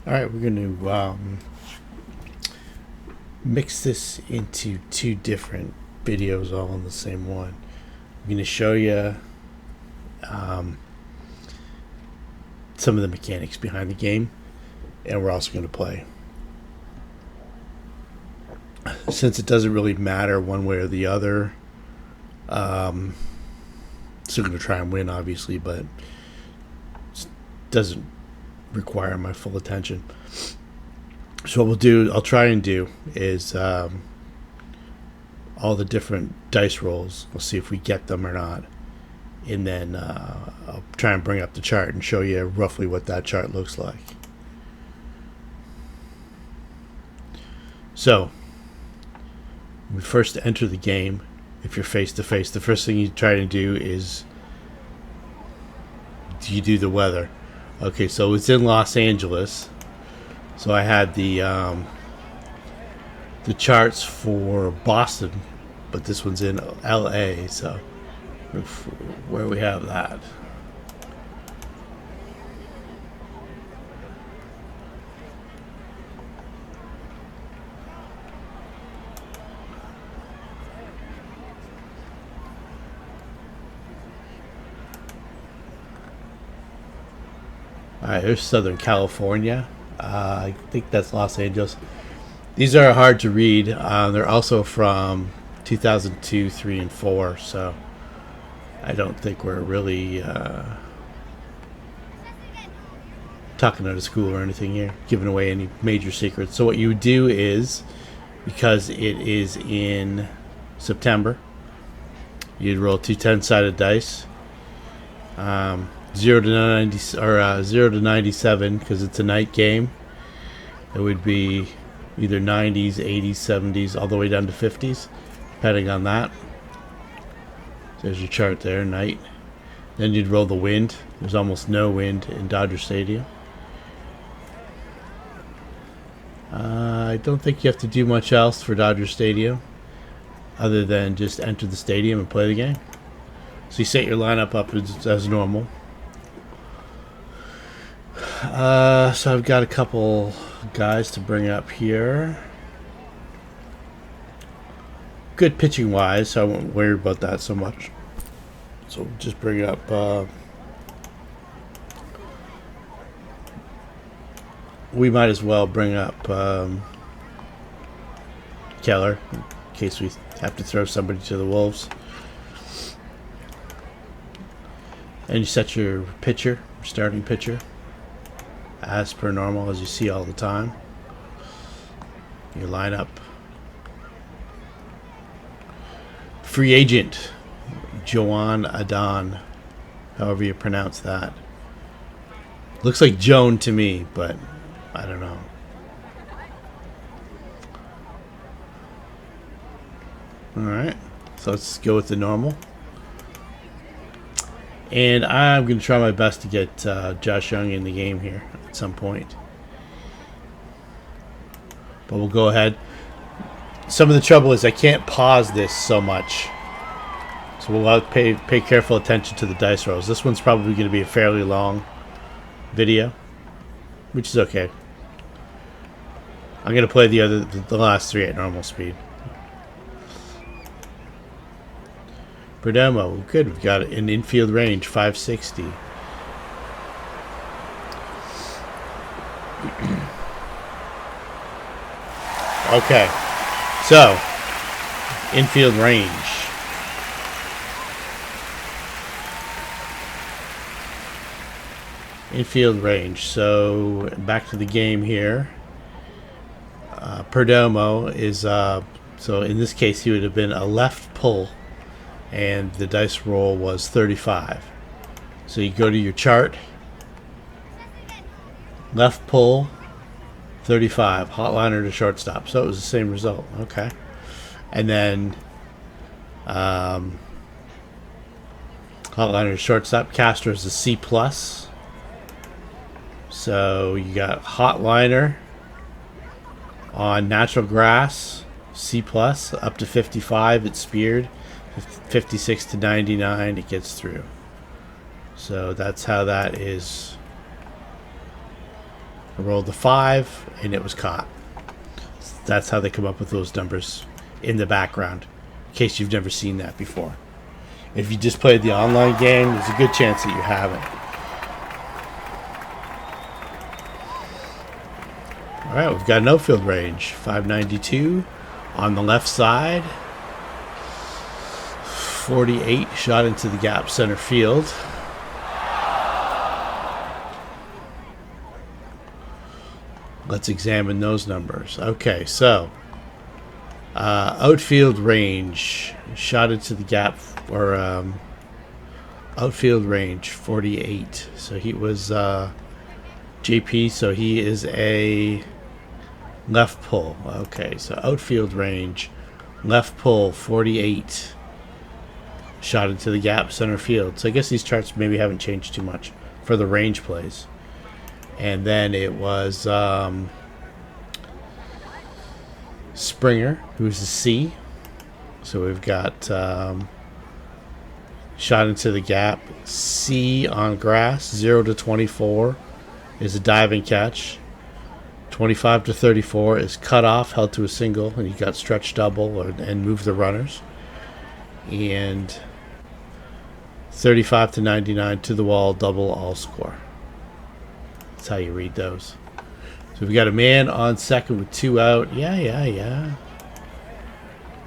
All right, we're going to mix this into two different videos all in the same one. I'm going to show you some of the mechanics behind the game, and we're also going to play. Since it doesn't really matter one way or the other, still going to try and win, obviously, but it doesn't require my full attention. So what I'll try and do is all the different dice rolls. We'll see if we get them or not, and then I'll try and bring up the chart and show you roughly what that chart looks like. So when we first enter the game, if you're face to face, the first thing you try to do is you do the weather. Okay, so it's in Los Angeles. So I had the charts for Boston, but this one's in LA, so where we have that. Alright, there's Southern California. I think that's Los Angeles. These are hard to read. They're also from 2002, 3, and 4, so I don't think we're really talking out of school or anything here, giving away any major secrets. So what you would do is, because it is in September, you'd roll two 10-sided dice. 0 to 90 or 0 to 97, because it's a night game. It would be either 90s, 80s, 70s, all the way down to 50s, depending on that. There's your chart there, night. Then you'd roll the wind. There's almost no wind in Dodger Stadium. I don't think you have to do much else for Dodger Stadium other than just enter the stadium and play the game. So you set your lineup up as normal. So I've got a couple guys to bring up here. Good pitching wise, so I won't worry about that so much. So we'll just bring up we might as well bring up Keller in case we have to throw somebody to the Wolves. And you set your pitcher, starting pitcher, as per normal, as you see all the time. Your lineup. Free agent, Joan Adon, however you pronounce that. Looks like Joan to me, but I don't know. Alright, so let's go with the normal. And I'm going to try my best to get Josh Young in the game here at some point. But we'll go ahead. Some of the trouble is I can't pause this so much. So we'll have to pay careful attention to the dice rolls. This one's probably going to be a fairly long video, which is okay. I'm going to play the last three at normal speed. Perdomo, good. We've got an infield range, 560. Okay, so infield range. Infield range. So back to the game here. Perdomo is so in this case he would have been a left pull. And the dice roll was 35. So you go to your chart. Left pull, 35. Hotliner to shortstop. So it was the same result. Okay. And then hotliner to shortstop. Castro is a C+. So you got hotliner on natural grass, C+, up to 55. It's speared. 56 to 99, it gets through. So that's how that is I rolled the 5, and it was caught. That's how they come up with those numbers in the background, in case you've never seen that before. If you just played the online game, there's a good chance that you haven't. All right, we've got an outfield range. 592 on the left side. 48 shot into the gap center field. Let's examine those numbers. Okay, so outfield range, shot into the gap, or outfield range 48. So he was JP, so he is a left pull. Okay, so outfield range, left pull 48. Shot into the gap center field. So I guess these charts maybe haven't changed too much for the range plays. And then it was Springer, who's a C. So we've got shot into the gap, C on grass. 0 to 24 is a diving catch. 25 to 34 is cut off, held to a single, and you got stretch double and move the runners. And 35 to 99 to the wall, double, all score. That's how you read those. So we've got a man on second with 2 out. Yeah.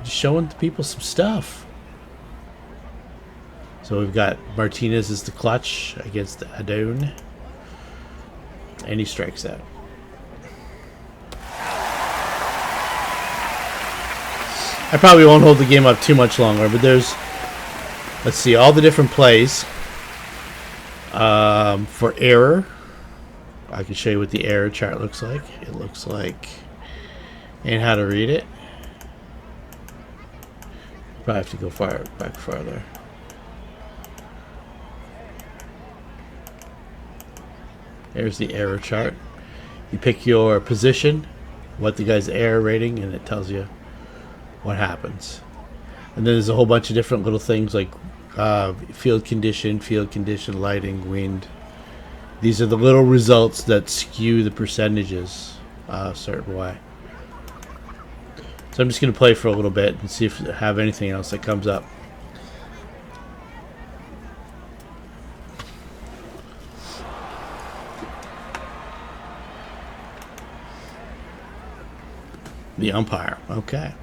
Just showing the people some stuff. So we've got Martinez as the clutch against Adone. And he strikes out. I probably won't hold the game up too much longer, but there's, let's see, all the different plays for error. I can show you what the error chart looks like. It looks like, and how to read it. Probably have to go back farther. There's the error chart. You pick your position, what the guy's error rating, and it tells you what happens. And then there's a whole bunch of different little things like field condition, lighting, wind. These are the little results that skew the percentages a certain way. So I'm just going to play for a little bit and see if I have anything else that comes up. The umpire. Okay.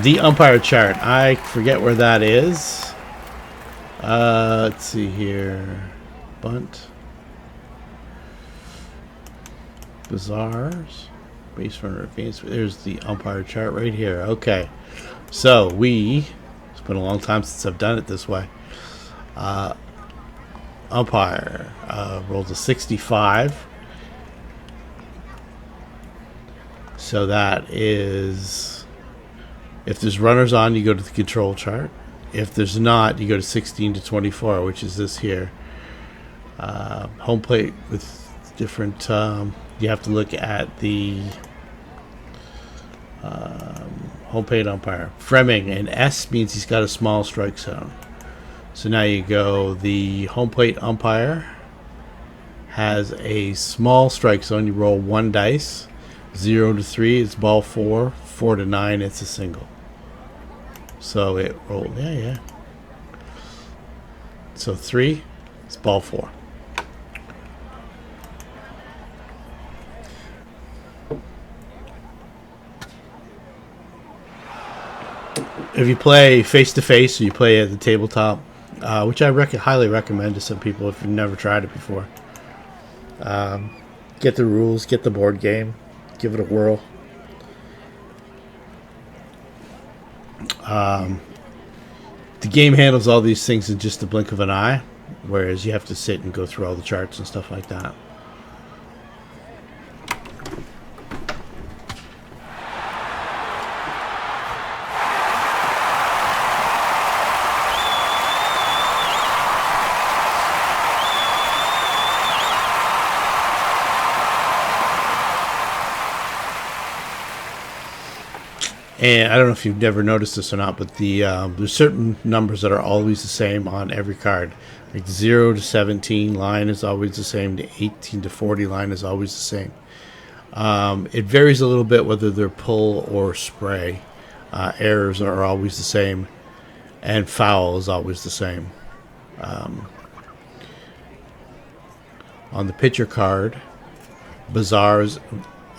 The umpire chart. I forget where that is. Let's see here. Bunt. Bizarres. Base runner advance. There's the umpire chart right here. Okay. So it's been a long time since I've done it this way. Umpire rolls a 65. So that is, if there's runners on, you go to the control chart. If there's not, you go to 16 to 24, which is this here. Home plate with different, you have to look at the home plate umpire. Fremming, and S means he's got a small strike zone. So now you go, the home plate umpire has a small strike zone. You roll 1 dice. 0 to 3 is ball 4. 4 to 9, it's a single. So it rolled, yeah. So 3 is ball 4. If you play face-to-face or you play at the tabletop, which I highly recommend to some people if you've never tried it before, get the rules, get the board game, give it a whirl. The game handles all these things in just the blink of an eye, whereas you have to sit and go through all the charts and stuff like that. And I don't know if you've never noticed this or not, but there's certain numbers that are always the same on every card. Like 0 to 17 line is always the same. The 18 to 40 line is always the same. It varies a little bit whether they're pull or spray. Errors are always the same, and foul is always the same. On the pitcher card, bizarre is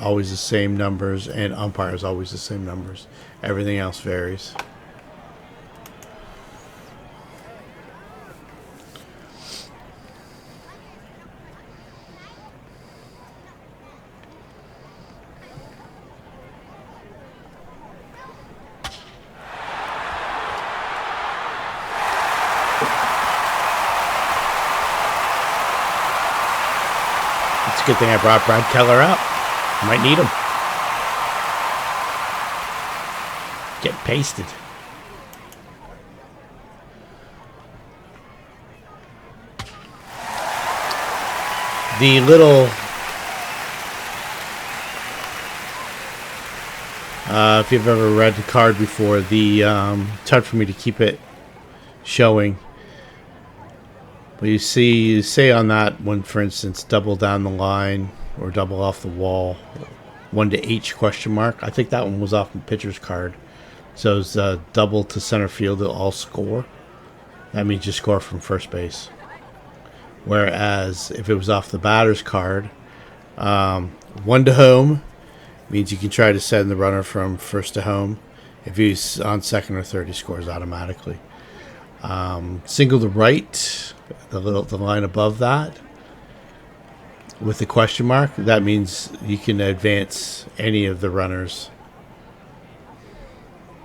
always the same numbers, and umpire is always the same numbers. Everything else varies. It's a good thing I brought Brad Keller out. I might need him. Get pasted. The little if you've ever read the card before, it's hard for me to keep it showing. But you say on that one, for instance, double down the line or double off the wall, 1 to H question mark. I think that one was off the pitcher's card. So it's double to center field, they'll all score. That means you score from first base. Whereas if it was off the batter's card, 1 to home means you can try to send the runner from first to home. If he's on second or third, he scores automatically. Single to right, the line above that, with the question mark, that means you can advance any of the runners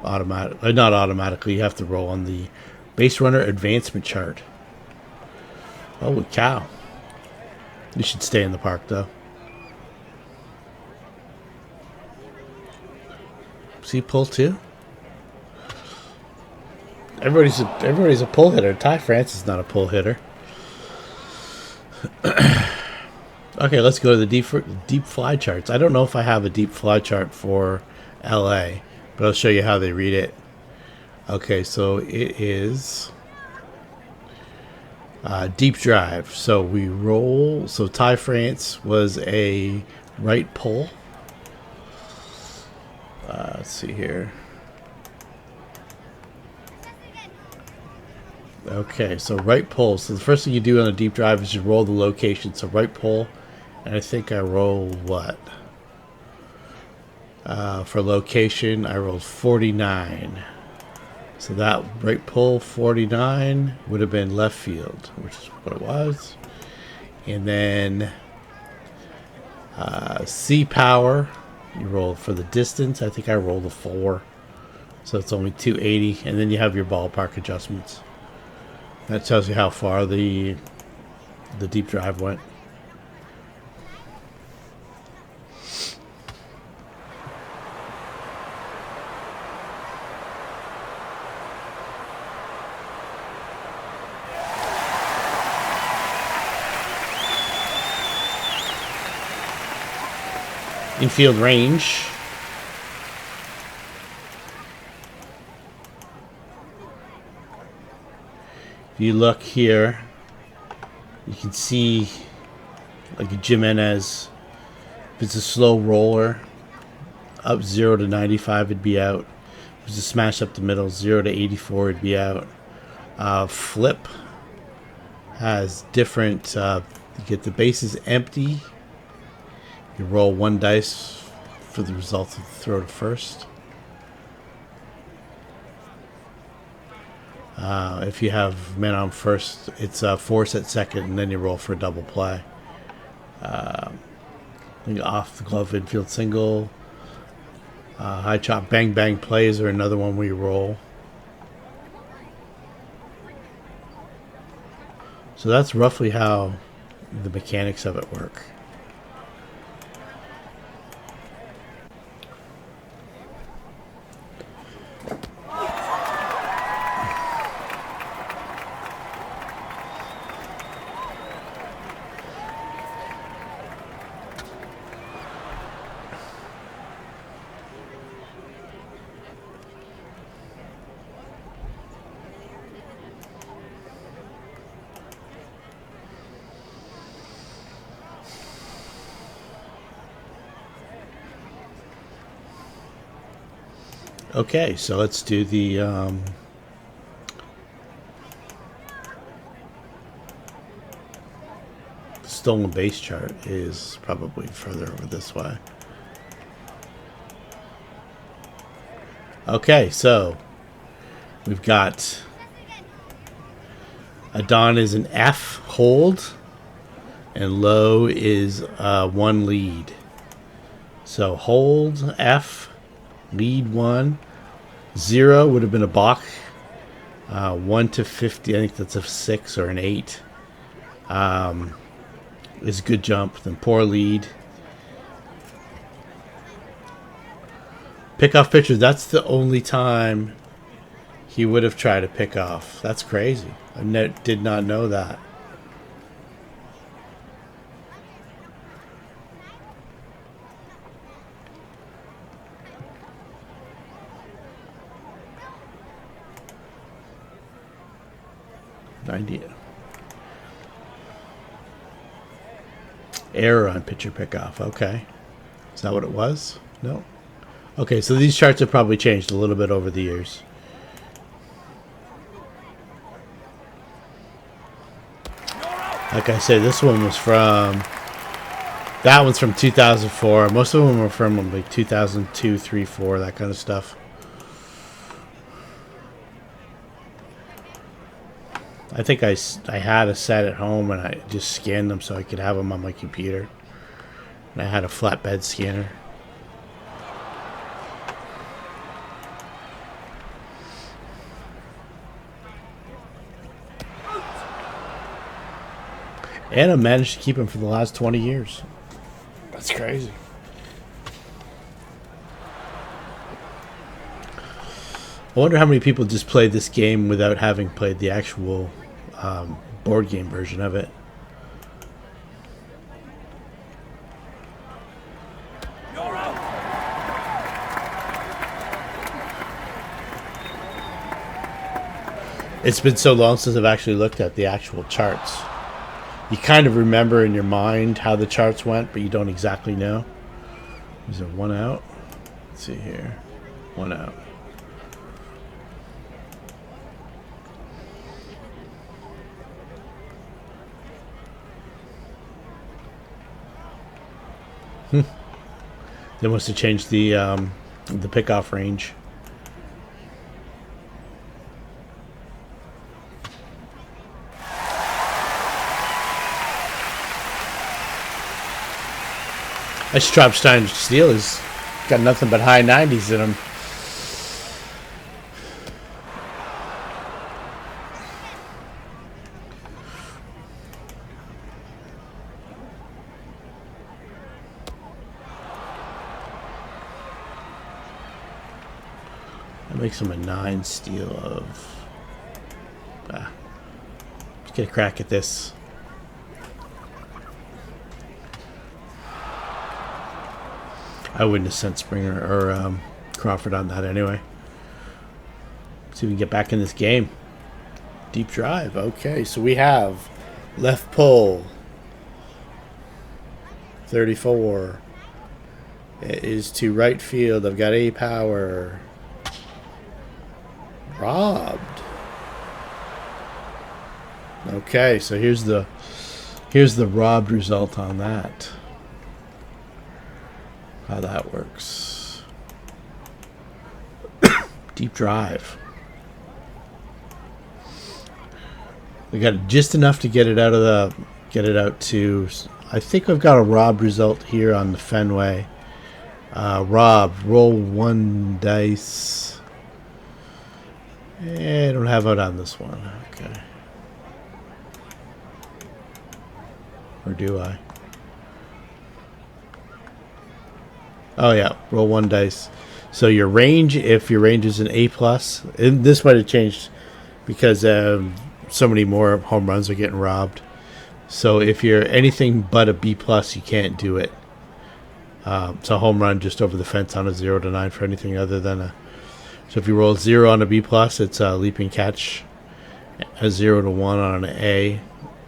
not automatically. You have to roll on the base runner advancement chart. Holy cow. You should stay in the park, though. See, pull two. Everybody's a pull hitter. Ty France is not a pull hitter. Okay, let's go to the deep fly charts. I don't know if I have a deep fly chart for LA, but I'll show you how they read it. Okay, so it is deep drive. So we roll. So Ty France was a right pull. Let's see here. Okay, so right pull. So the first thing you do on a deep drive is you roll the location. So right pull, and I think I roll what? For location, I rolled 49. So that right pull 49 would have been left field, which is what it was. And then C power, you roll for the distance. I think I rolled a 4. So it's only 280. And then you have your ballpark adjustments. That tells you how far the deep drive went. Infield range. If you look here, you can see like a Jimenez. If it's a slow roller, up 0 to 95, it'd be out. If it's a smash up the middle, 0 to 84, it'd be out. Flip has different. You get the bases empty. You roll 1 dice for the result of the throw to first. If you have men on first, it's force at second, and then you roll for a double play. Off the glove infield single. High chop bang bang plays are another one we roll. So that's roughly how the mechanics of it work. Okay, so let's do the stolen base chart is probably further over this way. Okay, so we've got Adon is an F hold, and low is 1 lead. So hold F, lead 1, 0 would have been a balk. 1 to 50, I think that's a 6 or an 8. Is a good jump. Then poor lead. Pick off pitcher. That's the only time he would have tried to pick off. That's crazy. I did not know that. Idea. Error on pitcher pickoff. Okay. Is that what it was? No. Okay, so these charts have probably changed a little bit over the years. Like I say, this one was from... That one's from 2004. Most of them were from like 2002, 3, 4, that kind of stuff. I think I had a set at home and I just scanned them so I could have them on my computer. And I had a flatbed scanner. And I managed to keep him for the last 20 years. That's crazy. I wonder how many people just play this game without having played the actual board game version of it. It's been so long since I've actually looked at the actual charts. You kind of remember in your mind how the charts went, but you don't exactly know. Is there one out? Let's see here. One out. They must have changed the pickoff range. That Stropstein steel has got nothing but high 90s in them. That makes him a 9 steel of... Let's get a crack at this. I wouldn't have sent Springer or Crawford on that anyway. See if we can get back in this game. Deep drive. Okay, so we have left pull. 34. It is to right field. I've got A power. Robbed. Okay, so here's the robbed result on that. How that works. Deep drive. We got just enough to get it out to. I think I've got a robbed result here on the Fenway. Robbed. Roll 1 dice. I don't have it on this one. Okay. Or do I? Oh yeah, roll 1 dice. So your range, if your range is an A+, and this might have changed because so many more home runs are getting robbed. So if you're anything but a B+, you can't do it. So home run just over the fence on a 0 to 9 for anything other than a... So if you roll 0 on a B+, it's a leaping catch. A 0 to 1 on an A,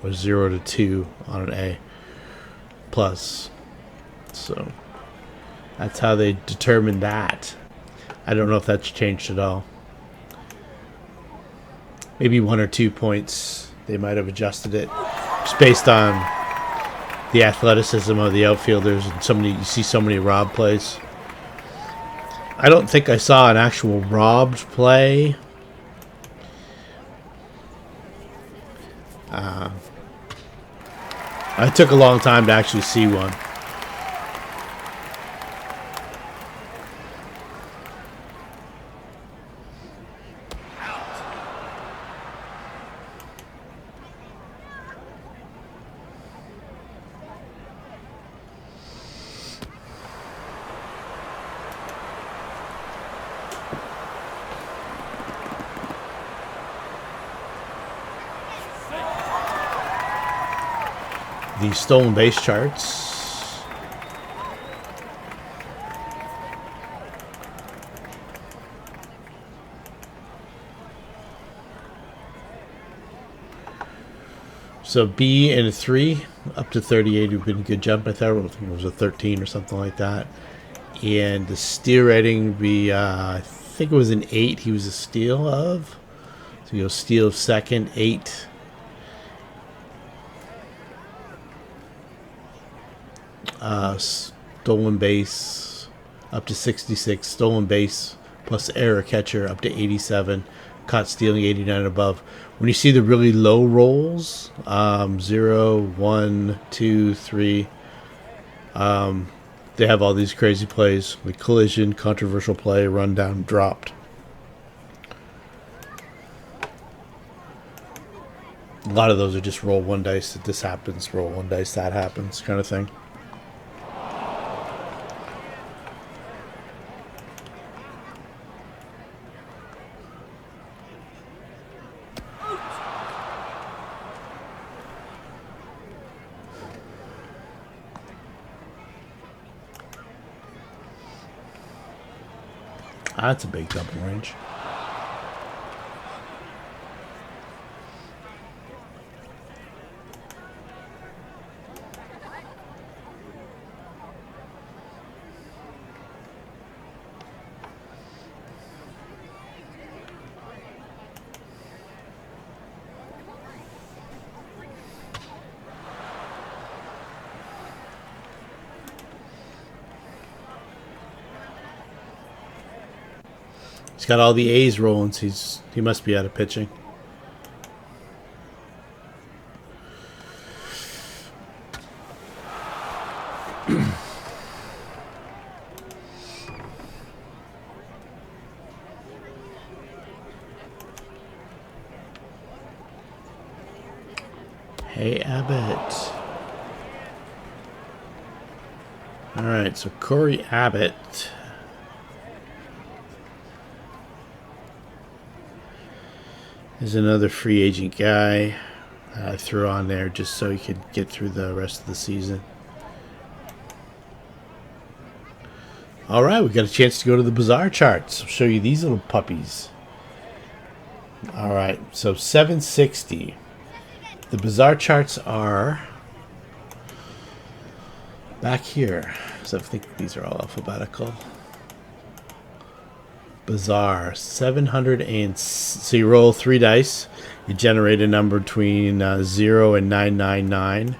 or 0 to 2 on an A+. So... that's how they determine that. I don't know if that's changed at all. Maybe 1 or 2 points. They might have adjusted it just based on the athleticism of the outfielders and you see so many rob plays. I don't think I saw an actual robbed play. It took a long time to actually see one. The stolen base charts. So B and a 3 up to 38 would have been a good jump. I think it was a 13 or something like that. And the steal rating would be, I think it was an 8 he was a steal of. So you'll steal of second, 8. Stolen base up to 66. Stolen base plus error catcher up to 87. Caught stealing 89 and above. When you see the really low rolls, 0, 1, 2, 3, they have all these crazy plays like collision, controversial play, run down, dropped. A lot of those are just roll 1 dice that this happens, roll 1 dice that happens kind of thing. That's a big double range. He's got all the A's rolling. So he must be out of pitching. Hey, Abbott. All right, so Corey Abbott is another free agent guy I threw on there just so he could get through the rest of the season. All right, we got a chance to go to the bizarre charts. I'll show you these little puppies. All right, so 760. The bizarre charts are back here. So I think these are all alphabetical. Bizarre 700 and so you roll 3 dice. You generate a number between 0 and 999.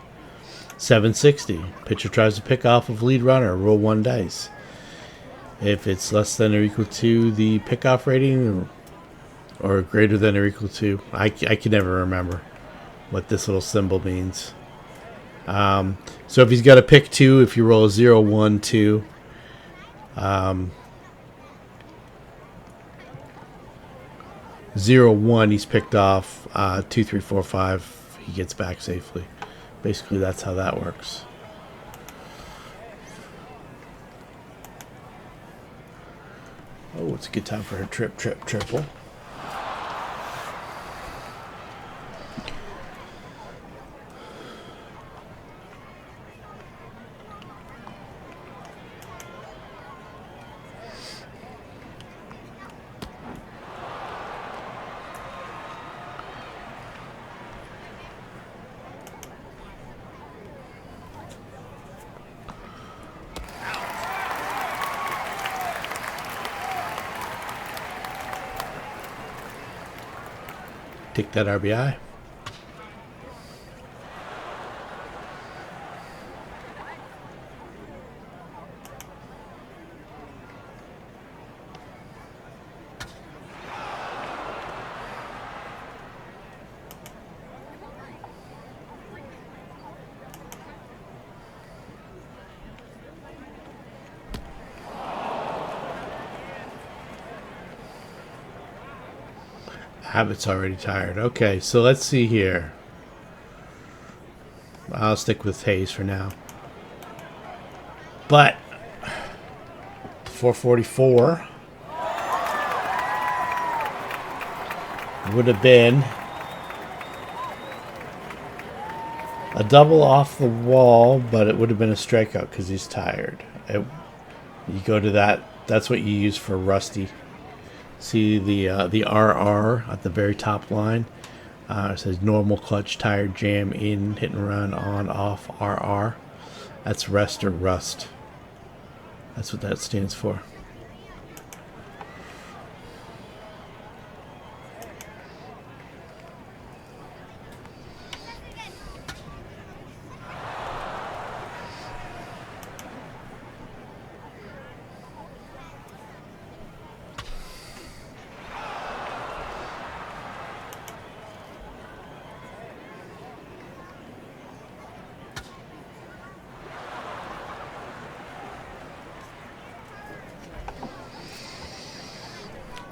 760. Pitcher tries to pick off of lead runner. Roll 1 dice. If it's less than or equal to the pickoff rating, or greater than or equal to, I can never remember what this little symbol means. So if he's got a pick 2, if you roll a 0, 1, 2, 0, 1, he's picked off. 2, 3, 4, 5, he gets back safely. Basically, that's how that works. Oh, it's a good time for her triple. Take that RBI. Abbott's already tired. Okay, so let's see here. I'll stick with Hayes for now. But 444 would have been a double off the wall, but it would have been a strikeout because he's tired. You go to that. That's what you use for Rusty. See the RR at the very top line. It says normal, clutch, tired, jam, in, hit and run, on, off, RR. That's rest or rust. That's what that stands for.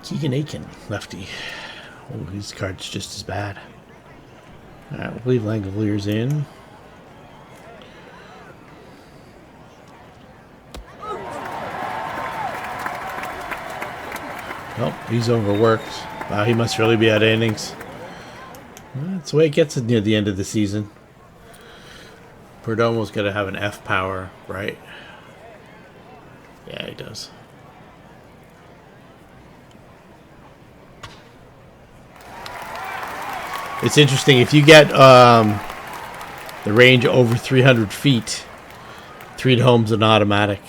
Keegan Aiken, lefty. Oh, his card's just as bad. Alright, we'll leave Langaveers in. Oh, he's overworked. Wow, he must really be out of innings. Well, that's the way it gets near the end of the season. Perdomo's got to have an F power, right? Yeah, he does. It's interesting, if you get the range over 300 feet, 3 to home's an automatic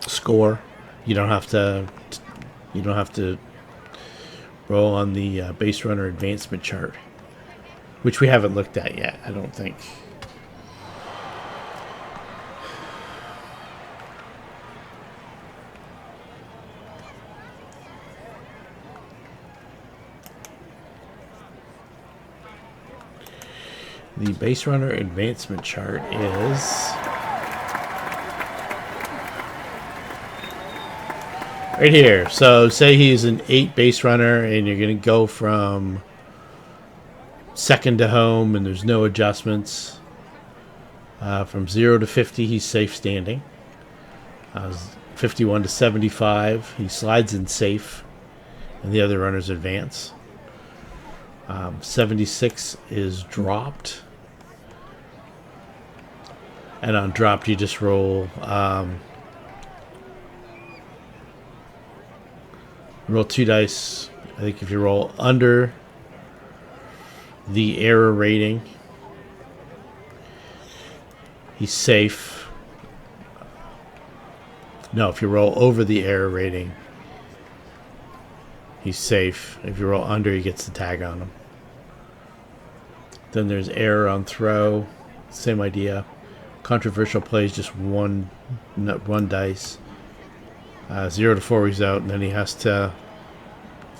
score. You don't have to roll on the base runner advancement chart, which we haven't looked at yet, I don't think. The base runner advancement chart is right here. So say he's an 8 base runner and you're going to go from second to home and there's no adjustments. From 0 to 50, he's safe standing. 51 to 75, he slides in safe and the other runners advance. 76 is dropped. And on dropped, you just roll roll 2 dice. I think if you roll under the error rating, he's safe. No, if you roll over the error rating, he's safe. If you roll under, he gets the tag on him. Then there's error on throw. Same idea. Controversial plays, just one dice. 0 to 4, he's out, and then he has to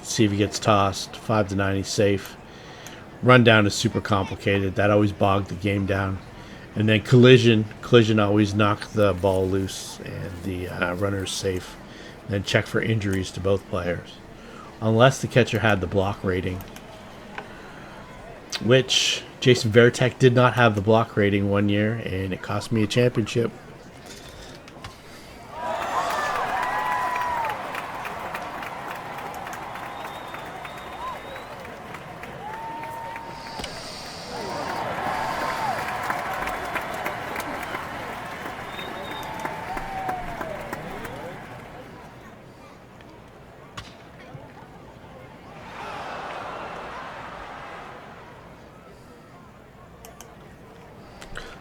see if he gets tossed. 5 to 9, he's safe. Rundown is super complicated. That always bogged the game down. And then collision always knocked the ball loose, and the runner's safe. And then check for injuries to both players, unless the catcher had the block rating, which Jason Varitek did not have the block rating one year, and it cost me a championship.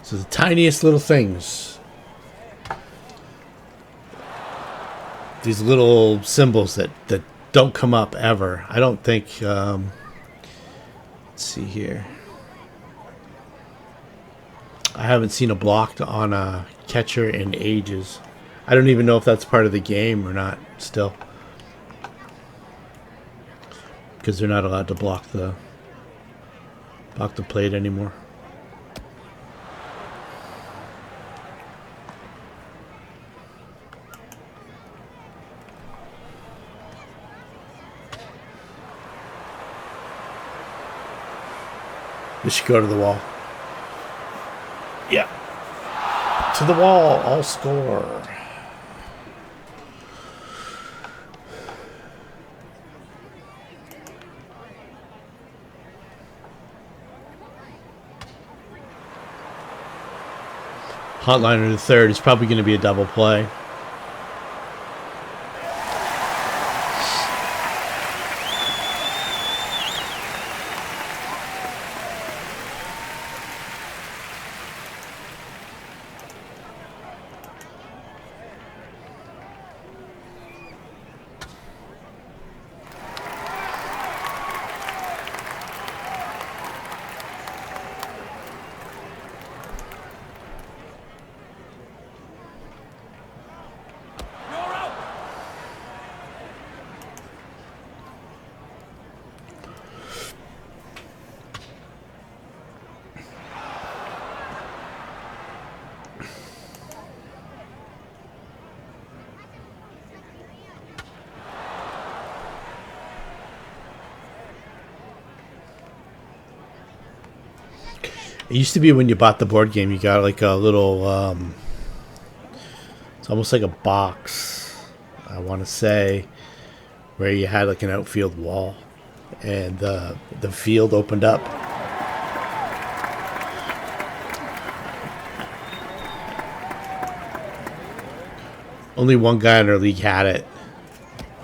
So the tiniest little things. These little symbols that don't come up ever. I don't think. Let's see here. I haven't seen a block on a catcher in ages. I don't even know if that's part of the game or not still. Because they're not allowed to block the plate anymore. This should go to the wall. Yeah. To the wall. I'll score. Hotliner to third is probably going to be a double play. It used to be when you bought the board game, you got like a little, it's almost like a box, I want to say, where you had like an outfield wall, and the field opened up. Only one guy in our league had it.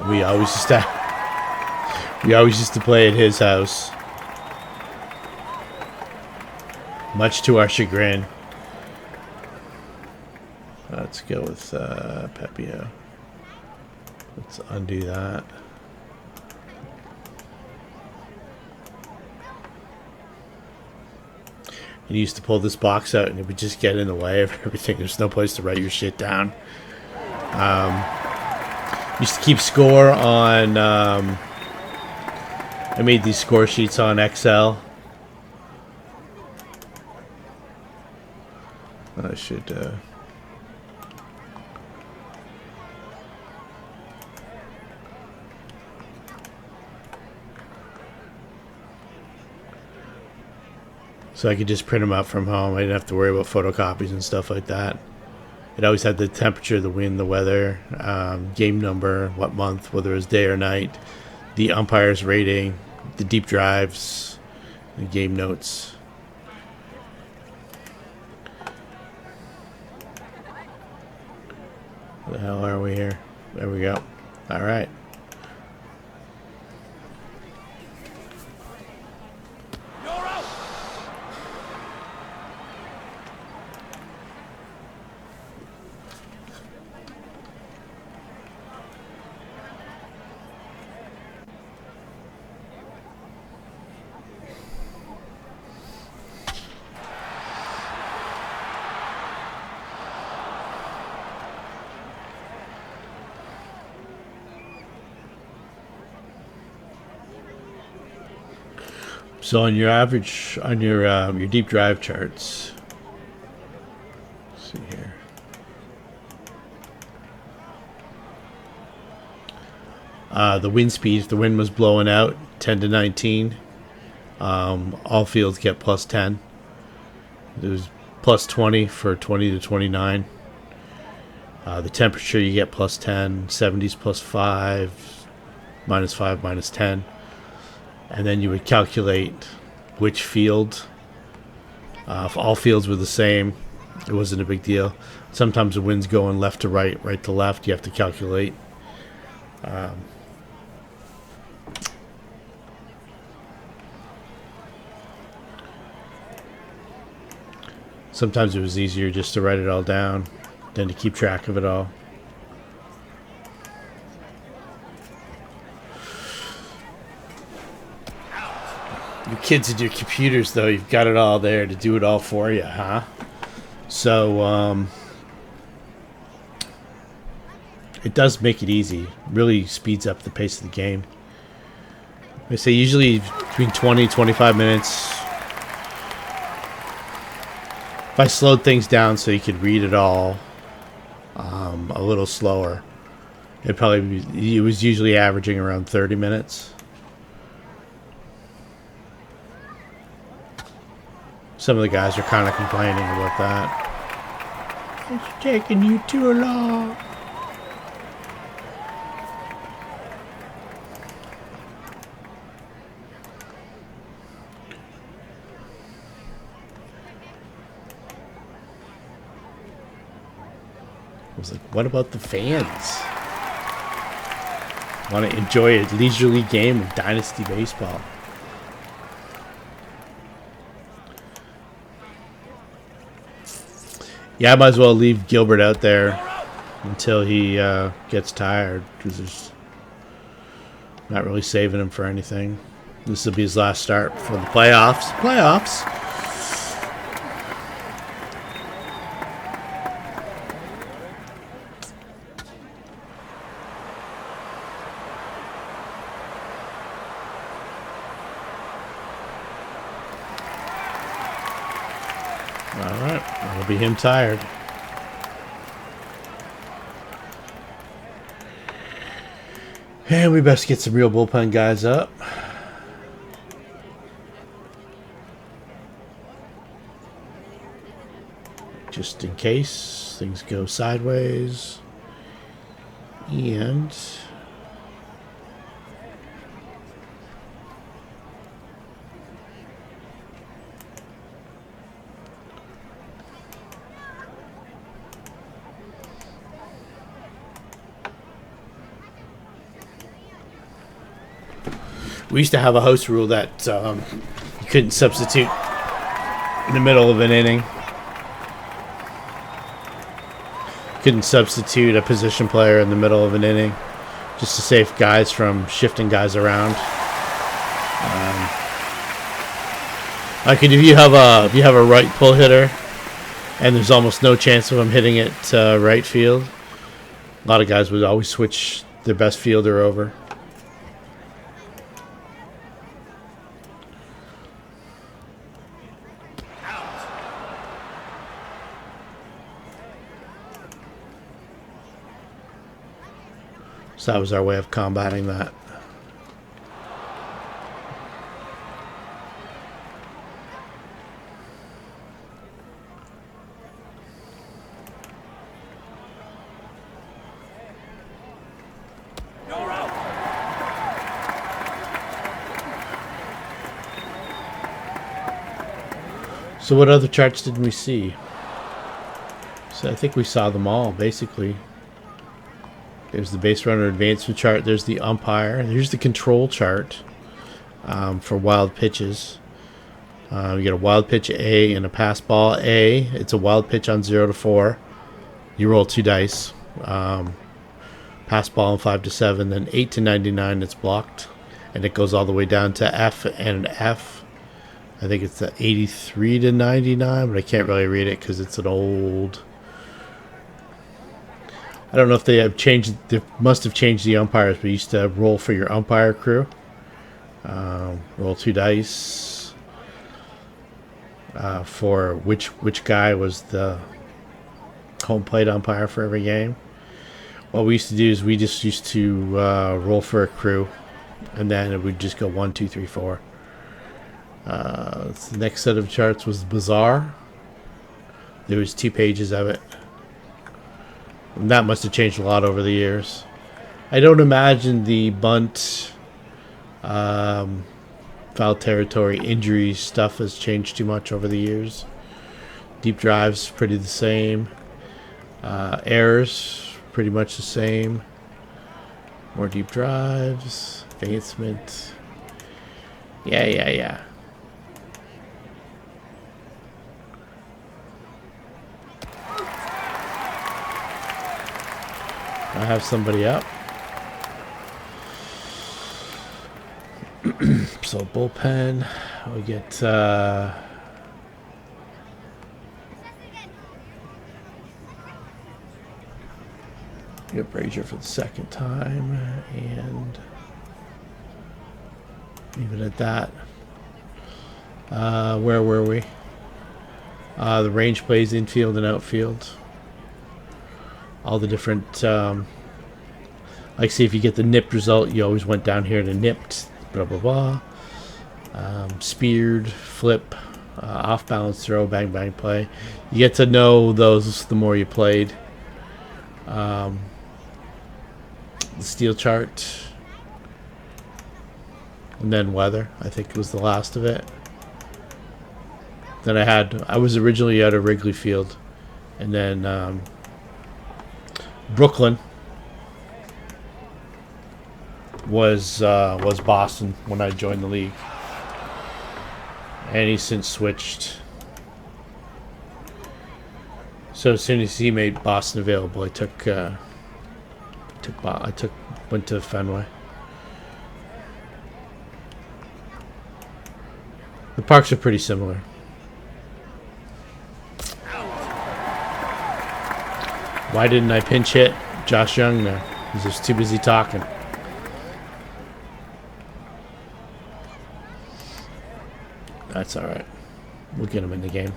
We always used to play at his house. Much to our chagrin. Let's go with Pepio. Let's undo that. And you used to pull this box out and it would just get in the way of everything. There's no place to write your shit down. Used to keep score on... I made these score sheets on Excel. I should so I could just print them out from home. I didn't have to worry about photocopies and stuff like that. It always had the temperature, the wind, the weather, game number, what month, whether it was day or night, the umpire's rating, the deep drives, the game notes. Where the hell are we here? There we go. All right. So on your average, on your deep drive charts, let's see here. The wind speed, if the wind was blowing out, 10 to 19. All fields get plus 10. There's plus 20 for 20 to 29. The temperature, you get plus 10. 70s plus 5, minus 5, minus 10. And then you would calculate which field. If all fields were the same, it wasn't a big deal. Sometimes the wind's going left to right, right to left. You have to calculate. Sometimes it was easier just to write it all down than to keep track of it all. You kids and your computers, though, you've got it all there to do it all for you, huh? So, it does make it easy. Really speeds up the pace of the game. I say usually between 20 and 25 minutes. If I slowed things down so you could read it all a little slower, it was usually averaging around 30 minutes. Some of the guys are kind of complaining about that. It's taking you too long. I was like, what about the fans? Want to enjoy a leisurely game of Dynasty Baseball. Yeah, I might as well leave Gilbert out there until he gets tired, because there's not really saving him for anything. This will be his last start for the playoffs. Alright, that'll be him tired. And we best get some real bullpen guys up. Just in case things go sideways. And we used to have a host rule that you couldn't substitute in the middle of an inning. Couldn't substitute a position player in the middle of an inning, just to save guys from shifting guys around. Like if you have a right pull hitter, and there's almost no chance of him hitting it right field, a lot of guys would always switch their best fielder over. So that was our way of combating that. So what other charts did we see? So I think we saw them all, basically. There's the base runner advancement chart. There's the umpire. Here's the control chart for wild pitches. You get a wild pitch A and a pass ball A. It's a wild pitch on 0 to 4. You roll 2 dice. Pass ball on 5 to 7. Then 8 to 99, it's blocked. And it goes all the way down to F and F. I think it's the 83 to 99, but I can't really read it because it's an old... I don't know if they have changed. They must have changed the umpires, but you used to roll for your umpire crew. Roll 2 dice for which guy was the home plate umpire for every game. What we used to do is we just used to roll for a crew, and then it would just go 1, 2, 3, 4. The next set of charts was bizarre. There was 2 pages of it. And that must have changed a lot over the years. I don't imagine the bunt, foul territory, injury stuff has changed too much over the years. Deep drives, pretty the same. Errors, pretty much the same. More deep drives, advancement. Yeah. I have somebody up. So bullpen, we get Brazier for the second time, and leave it at that. Where were we? The range plays infield and outfield. All the different, like, see if you get the nipped result, you always went down here to nipped, blah, blah, blah. Speared, flip, off balance throw, bang, bang play. You get to know those the more you played. The steel chart. And then weather, I think was the last of it. Then I was originally out of Wrigley Field. And then Brooklyn was Boston when I joined the league. And he's since switched. So as soon as he made Boston available, I went to Fenway. The parks are pretty similar. Why didn't I pinch hit Josh Young there? He's just too busy talking. That's all right. We'll get him in the game.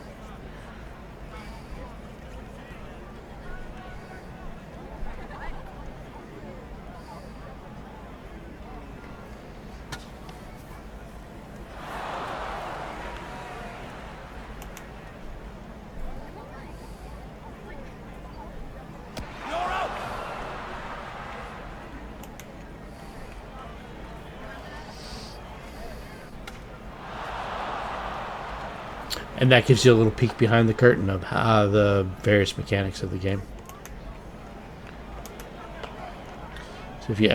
And that gives you a little peek behind the curtain of how the various mechanics of the game. So if you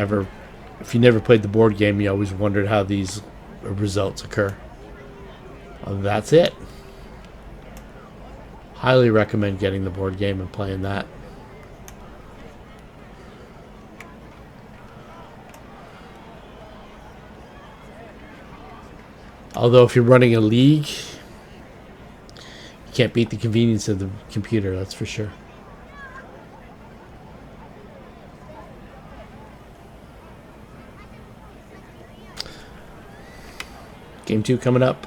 never played the board game, you always wondered how these results occur. That's it. Highly recommend getting the board game and playing that. Although if you're running a league, can't beat the convenience of the computer, that's for sure. Game 2 coming up.